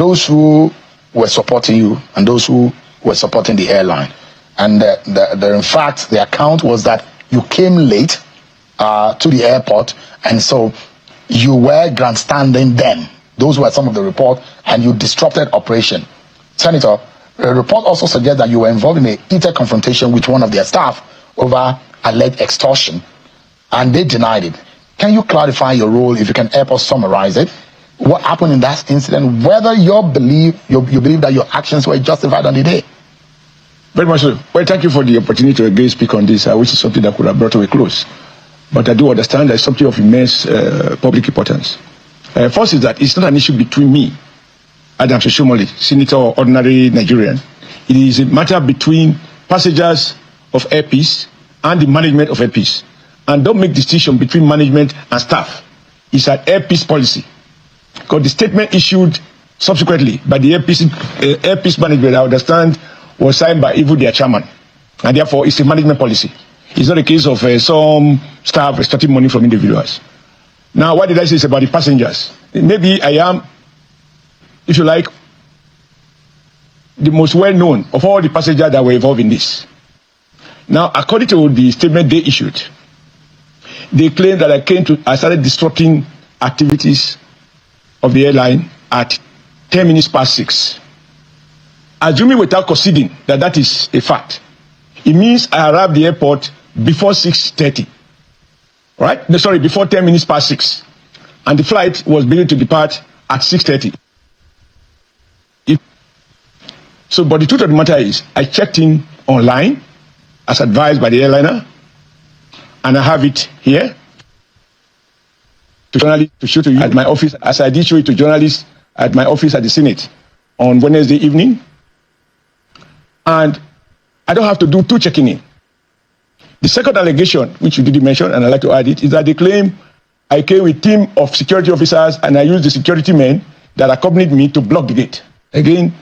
those who were supporting you and those who were supporting the airline. And in fact, the account was that you came late to the airport, and so you were grandstanding then. Those were some of the report, and you disrupted operation. Senator, the report also suggests that you were involved in a heated confrontation with one of their staff over alleged extortion, and they denied it. Can you clarify your role, if you can help us summarize it? What happened in that incident, whether you believe that your actions were justified on the day? Very much so. Well, thank you for the opportunity to again speak on this, which is something that could have brought to a close. But I do understand that it's something of immense public importance. First is that it's not an issue between me, Adams Oshomole, senator or ordinary Nigerian. It is a matter between passengers of AirPeace and the management of AirPeace. And don't make distinction between management and staff. It's an AirPeace policy. Because the statement issued subsequently by the AirPeace management, I understand, was signed by even their chairman. And therefore, it's a management policy. It's not a case of some staff extracting money from individuals. Now, why did I say this about the passengers? Maybe I am, if you like, the most well-known of all the passengers that were involved in this. Now, according to the statement they issued, they claim that I started disrupting activities of the airline at 10 minutes past 6. Assuming without conceding that that is a fact, it means I arrived at the airport before 6:30. Right? No, sorry, before 10 minutes past 6. And the flight was beginning to depart at 6:30. So, but the truth of the matter is, I checked in online as advised by the airliner, and I have it here to show to you at my office, as I did show it to journalists at my office at the Senate on Wednesday evening. And I don't have to do two checking in. The second allegation, which you didn't mention, and I'd like to add it, is that they claim I came with a team of security officers and I used the security men that accompanied me to block the gate. Again,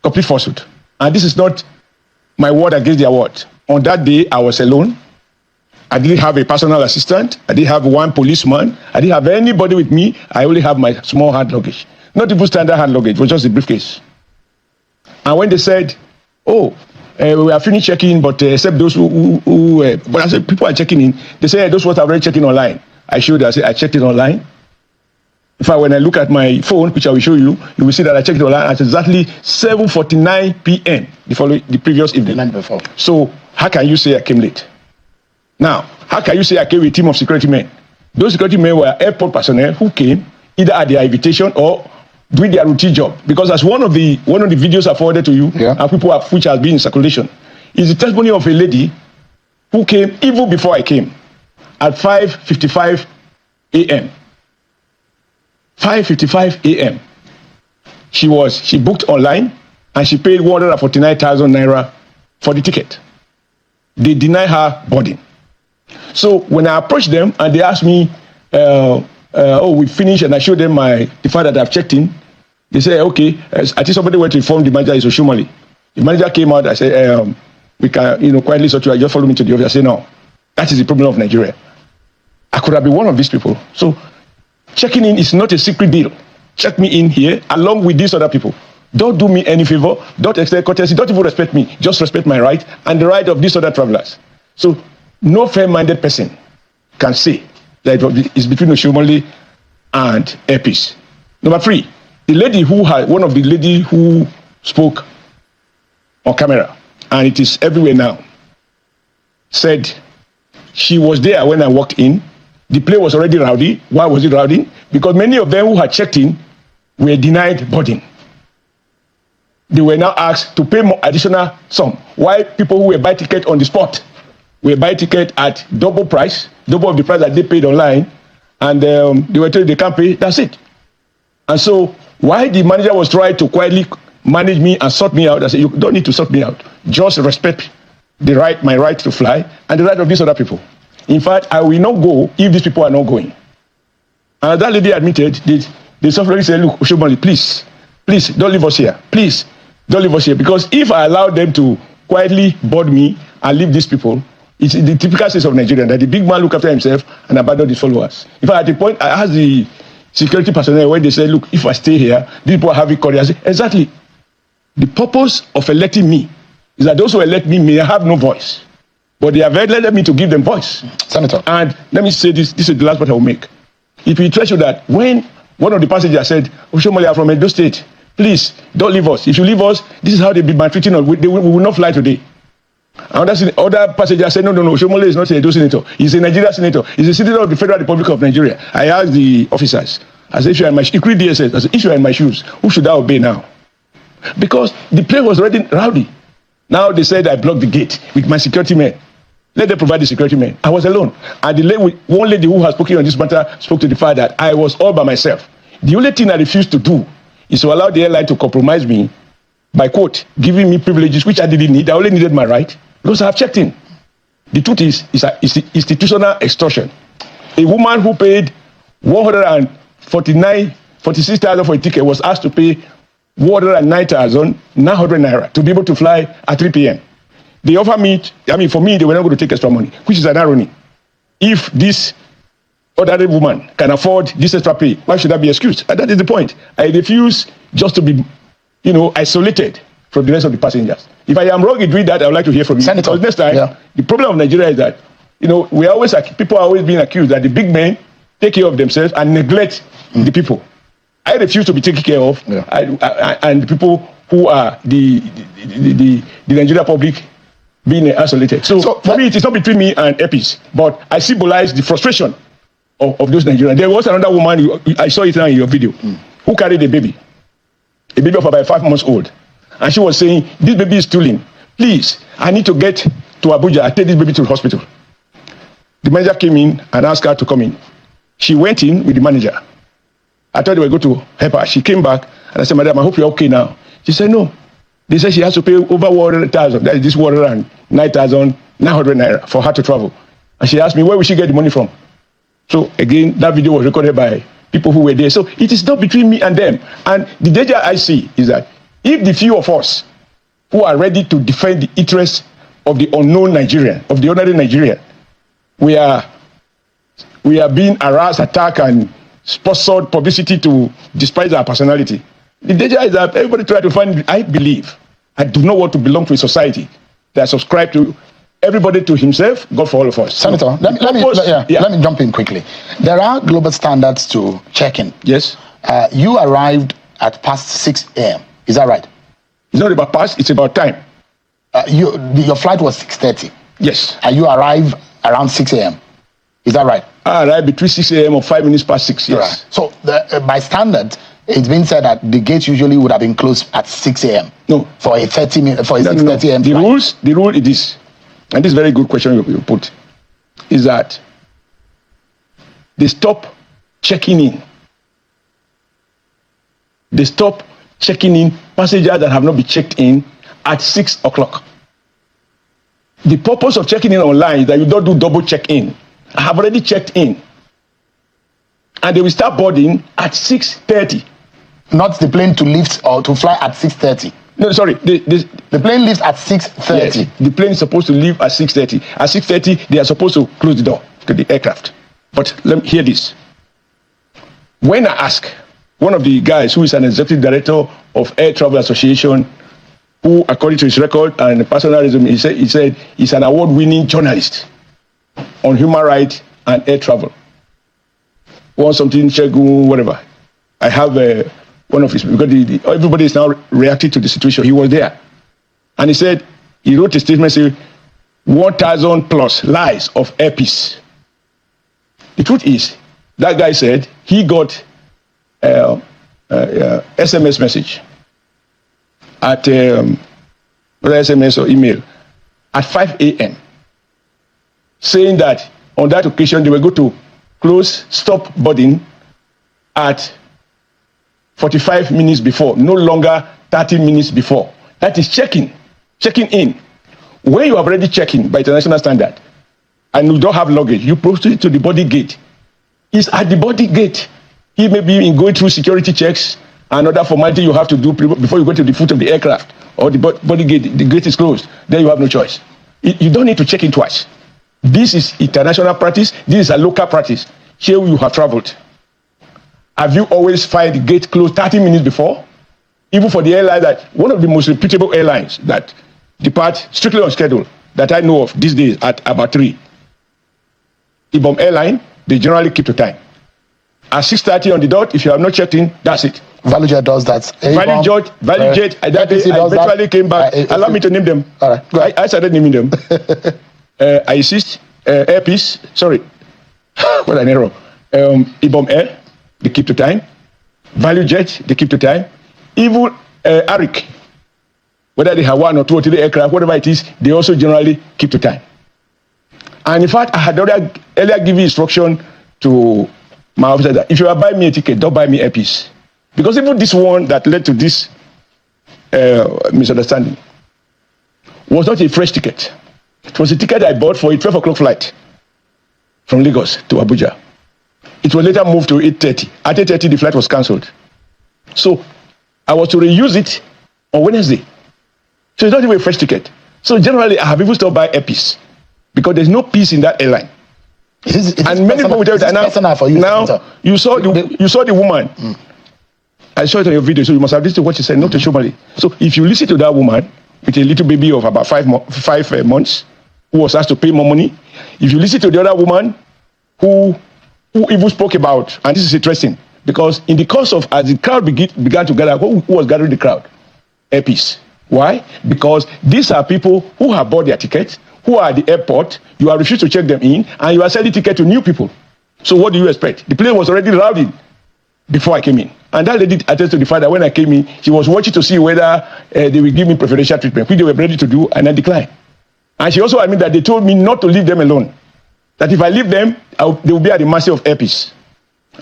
complete falsehood. And this is not my word against their word. On that day, I was alone. I didn't have a personal assistant. I didn't have one policeman. I didn't have anybody with me. I only have my small hand luggage. Not even standard hand luggage, it was just a briefcase. And when they said, oh, we are finished checking, but except those but I said, people are checking in. They say, those ones are already checking online. I showed, I said, I checked it online. In fact, when I look at my phone, which I will show you, you will see that I checked it online at exactly 7:49 p.m. the previous evening. The night before. So how can you say I came late? Now, how can you say I came with a team of security men? Those security men were airport personnel who came either at their invitation or doing their routine job. Because as one of the videos I forwarded to you, and people which has been in circulation, is the testimony of a lady who came even before I came at 5:55 a.m. 5:55 a.m. She booked online and she paid 149,000 naira for the ticket. They deny her boarding. So when I approached them and they asked me, oh, we finished, and I showed them the fact that I've checked in, they said, okay, I think somebody went to inform the manager, is Oshomole. The manager came out, I said, we can, quietly sort you, just follow me to the office. I said, no, that is the problem of Nigeria. I could have been one of these people. So checking in is not a secret deal. Check me in here along with these other people. Don't do me any favor. Don't extend courtesy. Don't even respect me. Just respect my right and the right of these other travelers. So no fair-minded person can say that it's between Oshomole and AirPeace. Number 3, the lady one of the lady who spoke on camera, and it is everywhere now, said she was there when I walked in. The plane was already rowdy. Why was it rowdy? Because many of them who had checked in were denied boarding. They were now asked to pay more additional sum. Why people who were buying ticket on the spot were buying ticket at double of the price that they paid online, and they were told they can't pay, that's it. And so why the manager was trying to quietly manage me and sort me out, I said, you don't need to sort me out. Just respect my right to fly and the right of these other people. In fact, I will not go if these people are not going. And that lady admitted, they softly said, look, Oshomole, please, don't leave us here. Please, don't leave us here. Because if I allow them to quietly board me and leave these people, it's the typical case of Nigeria, that the big man look after himself and abandon his followers. In fact, at the point, I asked the security personnel when they say, look, if I stay here, these people are having courage. I say, exactly. The purpose of electing me is that those who elect me may have no voice. But they have elected me to give them voice. Senator. And let me say this is the last point I will make. If you treasure that, when one of the passengers said, Oshomole are from Edo State, please don't leave us. If you leave us, this is how they be maltreating us. We will not fly today. And other passengers said, no, Oshomole is not a Edo senator. He's a Nigeria senator. He's a citizen of the Federal Republic of Nigeria. I asked the officers, I said, if you are in my DSS, I said, if you are in my shoes, who should I obey now? Because the plane was already rowdy. Now they said I blocked the gate with my security men. Let them provide the security men. I was alone. And one lady who has spoken on this matter spoke to the fact that I was all by myself. The only thing I refused to do is to allow the airline to compromise me by, quote, giving me privileges which I didn't need. I only needed my right because I have checked in. The truth is institutional extortion. A woman who paid 46,000 for a ticket was asked to pay 109,900 naira to be able to fly at 3 p.m. They offer me, for me, they were not going to take extra money, which is an irony. If this ordinary woman can afford this extra pay, why should I be excused? And that is the point. I refuse just to be, isolated from the rest of the passengers. If I am wrong in doing that, I would like to hear from you. Senator, because next time, the problem of Nigeria is that, people are always being accused that the big men take care of themselves and neglect the people. I refuse to be taken care of, and the people who are the Nigeria public being isolated. So for me, it is not between me and AirPeace, but I symbolize the frustration of those Nigerians. There was another woman, I saw it now in your video, who carried a baby of about 5 months old. And she was saying, this baby is stooling. Please, I need to get to Abuja. I take this baby to the hospital. The manager came in and asked her to come in. She went in with the manager. I thought they were going to help her. She came back and I said, madam, I hope you're okay now. She said, no. They said she has to pay over 100,000. That is this 109,900 naira for her to travel. And she asked me, where will she get the money from? So again, that video was recorded by people who were there. So it is not between me and them. And the danger I see is that if the few of us who are ready to defend the interests of the unknown Nigerian, of the ordinary Nigerian, we are being harassed, attacked, and sponsored publicity to despise our personality. The danger is that everybody try to find, I do not want to belong to a society that subscribe to everybody to himself, God for all of us. Senator, let me jump in quickly. There are global standards to check-in. Yes. You arrived at past 6 a.m. Is that right? It's not about past, it's about time. Your flight was 6:30. Yes. And you arrived around 6 a.m. Is that right? I arrived between 6 a.m. or 5 minutes past 6, yes. Right. So by standard, it's been said that the gate usually would have been closed at 6 a.m. No. For a 6:30 a.m. The rule is this, and this is a very good question you put, is that they stop checking in. They stop checking in passengers that have not been checked in at 6 o'clock. The purpose of checking in online is that you don't do double check-in. I have already checked in. And they will start boarding at 6:30. Not the plane to lift or to fly at 6:30. No, sorry. The plane leaves at 6:30. Yes, the plane is supposed to leave at 6:30. At 6:30, they are supposed to close the door to the aircraft. But let me hear this. When I ask one of the guys who is an executive director of Air Travel Association, who, according to his record and personalism, he said he's an award-winning journalist on human rights and air travel. Want something, Shegun, whatever. I have one of his, because everybody is now reacting to the situation. He was there. And he said, he wrote a statement saying, 1,000 plus lies of AirPeace. The truth is, that guy said he got SMS message at whether SMS or email at 5 a.m. saying that on that occasion they were going to stop boarding at 45 minutes before, no longer 30 minutes before. That is checking in. When you have already checked in by international standard and you don't have luggage, you proceed to the boarding gate. It's at the boarding gate. He may be going through security checks and other formality you have to do before you go to the foot of the aircraft or the boarding gate. The gate is closed. Then you have no choice. You don't need to check in twice. This is international practice. This is a local practice. Here you have traveled. Have you always find the gate closed 30 minutes before? Even for the airline that, one of the most reputable airlines that depart strictly on schedule that I know of these days at about 3. Ibom Airline, they generally keep to time. At 6:30 on the dot, if you have not checked in, that's it. ValueJet does that. ValueJet, that day I eventually came back. Allow me to name them. All right, I started naming them. I insist, AirPeace, sorry, what an error. Ibom Air, they keep to time. ValueJet, they keep to time. Even Arik, whether they have 1 or 2 or 3 aircraft, whatever it is, they also generally keep to time. And in fact, I had earlier given instruction to my officer that if you are buying me a ticket, don't buy me AirPeace. Because even this one that led to this misunderstanding was not a fresh ticket. It was a ticket I bought for a 12 o'clock flight from Lagos to Abuja. It was later moved to 8:30. At 8:30, the flight was cancelled. So I was to reuse it on Wednesday. So it's not even a fresh ticket. So generally, I have even stopped by AirPeace because there's no peace in that airline. And many people will tell you that now you saw the woman. I saw it on your video, so you must have listened to what she said, not to Oshomole. So if you listen to that woman with a little baby of about 5 months, who was asked to pay more money, if you listen to the other woman who even spoke about, and this is interesting, because in the course of, as the crowd began to gather, who was gathering the crowd? AirPeace. Why? Because these are people who have bought their tickets, who are at the airport, you are refused to check them in, and you are selling tickets to new people. So what do you expect? The plane was already rowdy before I came in. And that lady attested to the fact that when I came in, she was watching to see whether they will give me preferential treatment, which they were ready to do, and I declined. And she also admitted that they told me not to leave them alone. That if I leave them, they will be at the mercy of AirPeace.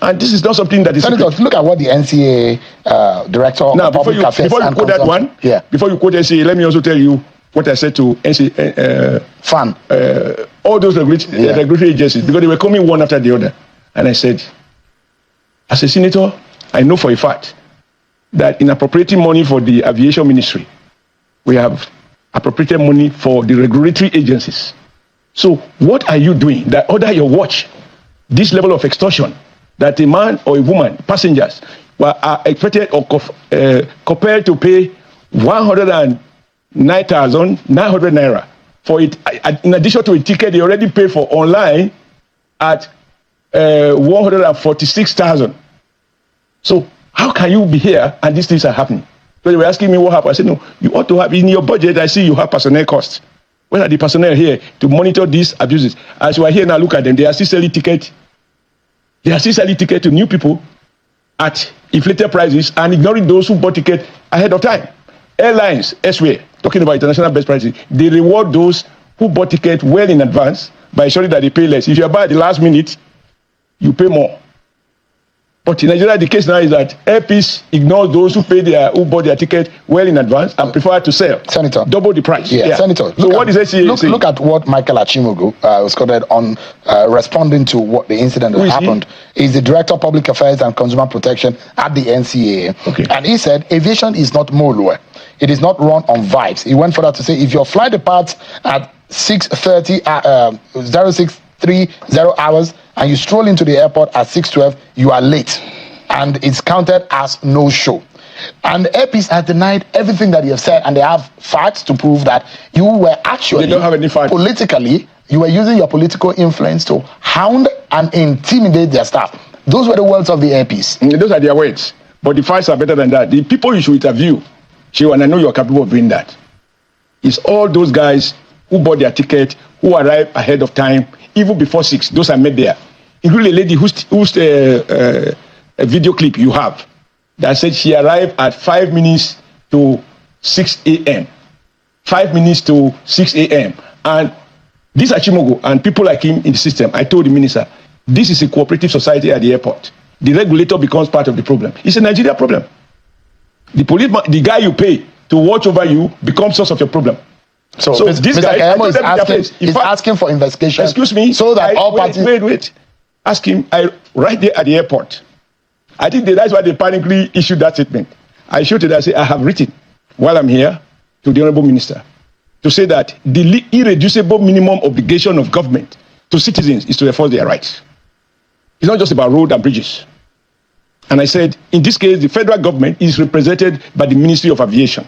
And this is not something that is Senator, look at what the NCA director now, of public affairs before you quote that one, before you quote NCA, let me also tell you what I said to NCA, all those regulatory agencies, because they were coming one after the other. And I said, as a senator, I know for a fact that in appropriating money for the aviation ministry, we have appropriated money for the regulatory agencies. So what are you doing that under your watch, this level of extortion, that a man or a woman, passengers, are expected or compelled to pay 109,900 naira for it, in addition to a ticket they already paid for online at 146,000. So how can you be here and these things are happening? So they were asking me what happened. I said, no, you ought to have in your budget. I see you have personnel costs. Where are the personnel here to monitor these abuses? As you are here now, look at them. They are still selling tickets. They are still selling tickets to new people at inflated prices and ignoring those who bought tickets ahead of time. Airlines, elsewhere, talking about international best prices, they reward those who bought tickets well in advance by ensuring that they pay less. If you buy at the last minute, you pay more. But in Nigeria, the case now is that AirPeace ignores those who bought their ticket well in advance and prefer to sell. Senator, double the price. Yeah. Senator. So what is SCA saying? Look at what Michael Achimogo was quoted on responding to what the incident that happened. He's the Director of Public Affairs and Consumer Protection at the NCAA. Okay. And he said, aviation is not Molue. It is not run on vibes. He went further to say, if your flight departs at 6:30, 0630 hours, and you stroll into the airport at 6:12, you are late, and it's counted as no show. And AirPeace has denied everything that you have said, and they have facts to prove that you were actually, they don't have any facts. Politically, you were using your political influence to hound and intimidate their staff. Those were the words of the AirPeace. Those are their words, but the facts are better than that. The people you should interview, and I know you're capable of doing that, is all those guys who bought their ticket, who arrived ahead of time, even before 6. Those are made there. Including a lady whose a video clip you have that said she arrived at 5 minutes to 6 a.m. 5 minutes to 6 a.m. And this Achimogo and people like him in the system, I told the minister, this is a cooperative society at the airport. The regulator becomes part of the problem. It's a Nigeria problem. The policeman, the guy you pay to watch over you, becomes source of your problem. So this guy is asking for investigation. Excuse me. So that all parties. Wait. Ask him. Right there at the airport. I think that's why they panically issued that statement. I showed it. I say I have written while I'm here to the honourable minister to say that the irreducible minimum obligation of government to citizens is to enforce their rights. It's not just about road and bridges. And I said, in this case, the federal government is represented by the Ministry of Aviation.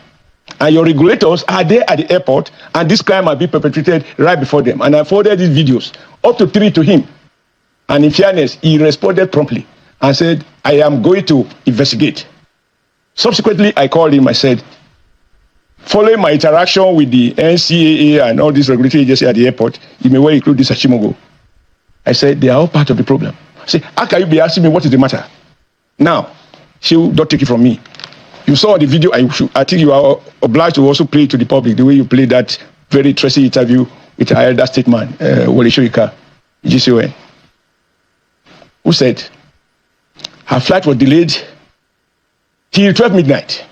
And your regulators are there at the airport, and this crime might be perpetrated right before them. And I forwarded these videos, up to 3 to him. And in fairness, he responded promptly and said, I am going to investigate. Subsequently, I called him. I said, following my interaction with the NCAA and all these regulatory agencies at the airport, you may well include this Oshomole. I said, they are all part of the problem. I said, how can you be asking me what is the matter? Now, don't take it from me. You saw the video. I think you are obliged to also play it to the public the way you played that very interesting interview with our elder statesman, Wole Soyinka, GCON, who said her flight was delayed till 12 midnight.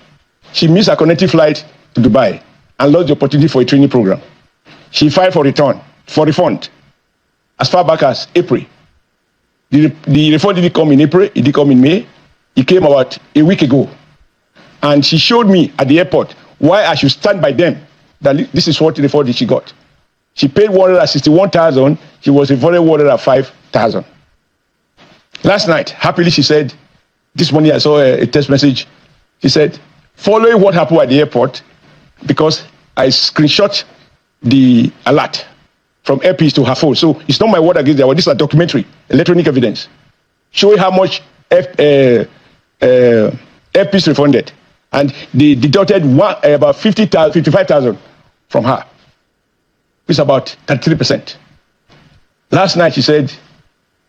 She missed her connecting flight to Dubai and lost the opportunity for a training program. She filed for refund as far back as April. The refund didn't come in April, it didn't come in May. It came about a week ago. And she showed me at the airport why I should stand by them, that this is what refund she got. She paid 161,000, she was refunded 105,000. Last night, happily, she said, this morning I saw a text message. She said, following what happened at the airport, because I screenshot the alert from AirPeace to her phone. So it's not my word against their word. This is a documentary, electronic evidence, showing how much AirPeace refunded. And they deducted about 55,000 from her. It's about 33%. Last night she said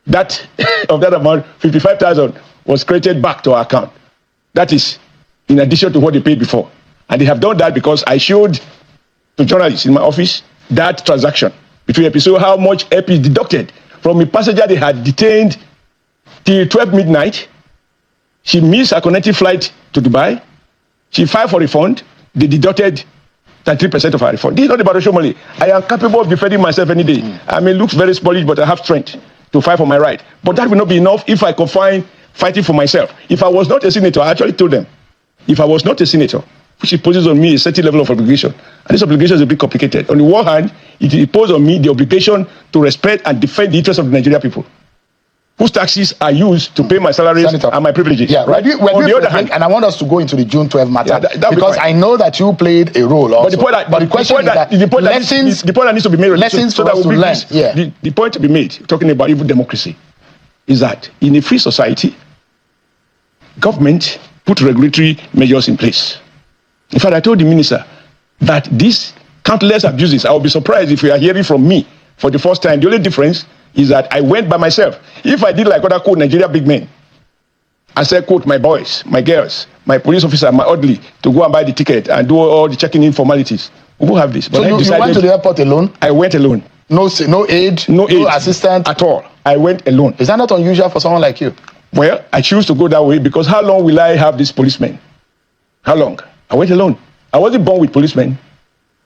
that of that amount, 55,000 was credited back to her account. That is in addition to what they paid before. And they have done that because I showed to journalists in my office that transaction between AirPeace. So how much AirPeace deducted from a passenger they had detained till 12 midnight. She missed her connecting flight to Dubai. She filed for refund. They deducted 33% of her refund. This is not about Oshomole. I am capable of defending myself any day. I may look very spoiled, but I have strength to fight for my right. But that will not be enough if I confine fighting for myself. If I was not a senator, I actually told them, if I was not a senator, which imposes on me a certain level of obligation, and this obligation is a bit complicated. On the one hand, it imposes on me the obligation to respect and defend the interests of the Nigerian people, whose taxes are used to pay my salaries Senator, and my privileges. Yeah, right. On the other hand, and I want us to go into the June 12 matter, because I know that you played a role also. But the question is that the point that needs to be made, lessons so that we learn. Yeah. The point to be made, talking about even democracy, is that in a free society, government put regulatory measures in place. In fact, I told the minister that these countless abuses, I would be surprised if you are hearing from me for the first time. The only difference is that I went by myself. If I did like other quote Nigeria big men, I said, quote, my boys, my girls, my police officer, my orderly, to go and buy the ticket and do all the checking in formalities, we will have this. But so you went to the airport alone? I went alone. No aid, no assistant? At all. I went alone. Is that not unusual for someone like you? Well, I choose to go that way because how long will I have this policeman? How long? I went alone. I wasn't born with policemen.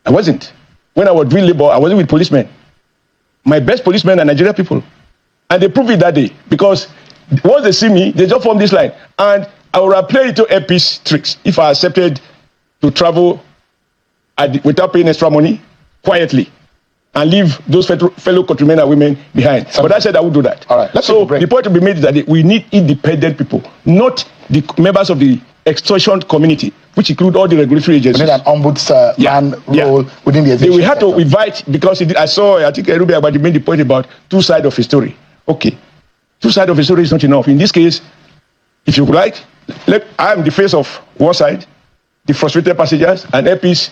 I wasn't. When I was doing labor, I wasn't with policemen. My best policemen are Nigerian people. And they proved it that day. Because once they see me, they just form this line. And I would have played it to AirPeace tricks if I accepted to travel without paying extra money, quietly, and leave those fellow countrymen and women behind. But I said I would do that. All right, so the point to be made is that we need independent people, not the members of the extortion community, which include all the regulatory agencies. We need an ombudsman role within the executive. We had to invite, because I think Ruby Abadi made the point about two sides of a story. Okay, two sides of a story is not enough. In this case, if you like, I am the face of one side, the frustrated passengers, and AirPeace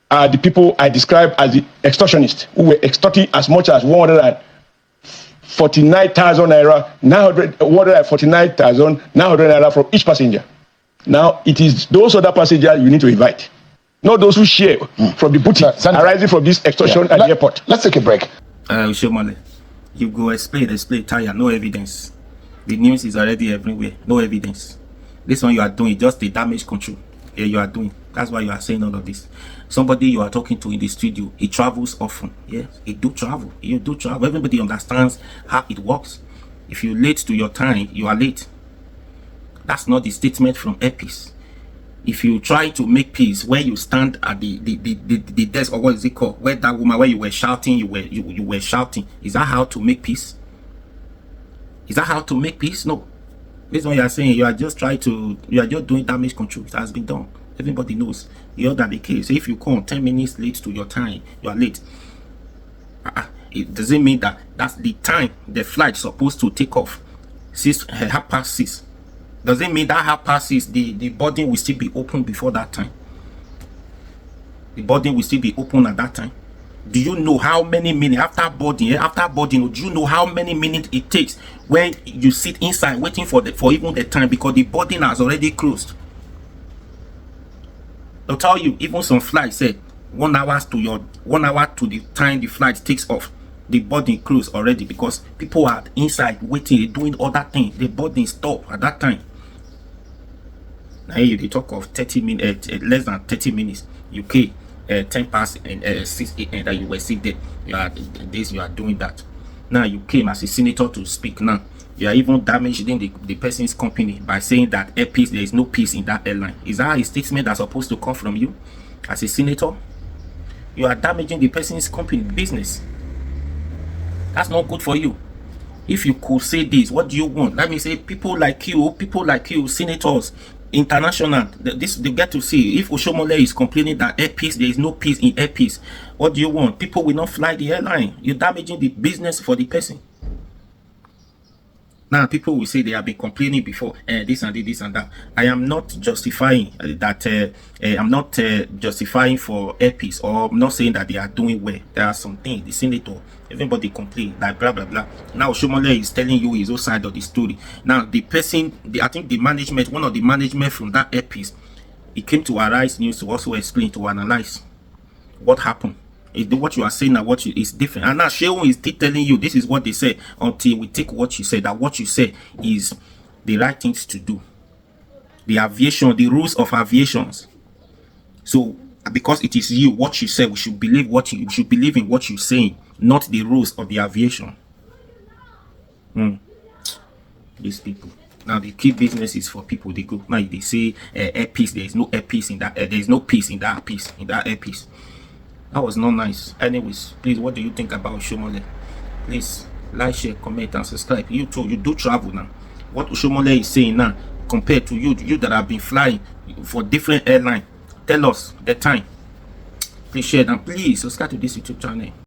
are the people I describe as the extortionists, who were extorting as much as 149,000 naira, 149,900 naira from each passenger. Now, it is those other passengers you need to invite, not those who share from the booty arising from this extortion at the airport. Let's take a break. Oshomole, you go explain, tire, no evidence. The news is already everywhere, no evidence. This one you are doing, just the damage control. Yeah, you are doing. That's why you are saying all of this. Somebody you are talking to in the studio, he travels often. Yes, he do travel. You do travel. Everybody understands how it works. If you're late to your time, you are late. That's not the statement from AirPeace. If you try to make peace where you stand at the desk, or what is it called, where that woman, where you were shouting, you were shouting, is that how to make peace? Is that how to make peace? No. This one you are saying, you are just doing damage control. It has been done. Everybody knows. The other the case. If you come 10 minutes late to your time, you are late. It doesn't mean that that's the time the flight supposed to take off. 6:30. Doesn't mean that 6:30 the boarding will still be open before that time. The boarding will still be open at that time. Do you know how many minutes after boarding? Do you know how many minutes it takes when you sit inside waiting for even the time, because the boarding has already closed? They'll tell you even some flights say 1 hour to the time the flight takes off, the boarding closed already, because people are inside waiting, doing other things. The boarding stop at that time. Now here they talk of 30 minutes, less than 30 minutes. UK 10 past and 6 a.m. that you were seated. You are doing that. Now you came as a senator to speak. Now you are even damaging the person's company by saying that AirPeace, there is no peace in that airline. Is that a statement that's supposed to come from you as a senator? You are damaging the person's company business. That's not good for you. If you could say this, what do you want? Let me say, people like you, senators, international, they get to see. If Oshomole is complaining that AirPeace, there is no peace in AirPeace, what do you want? People will not fly the airline. You're damaging the business for the person. Now people will say they have been complaining before, this and that. I am not justifying that. I'm not justifying for AirPeace, or I'm not saying that they are doing well. There are some things the senator, everybody complain, like blah blah blah. Now Oshomole is telling you his own side of the story. Now the person, I think the management, one of the management from that AirPeace, it came to Arise News to also explain, to analyze what happened. What you are saying and what is different. And now Shehu is still telling you this is what they say, until we take what you say, that what you say is the right things to do. The aviation, the rules of aviations. So because it is you, what you say, we should believe in what you're saying, not the rules of the aviation. These people. Now the key business is for people. They go now, they say AirPeace, there is no AirPeace in that, there is no peace in that AirPeace. That was not nice. Anyways, please, what do you think about Oshomole? Please like, share, comment, and subscribe. You too, you do travel now. What Oshomole is saying now, compared to you that have been flying for different airlines, tell us the time. Please share, and please subscribe to this YouTube channel.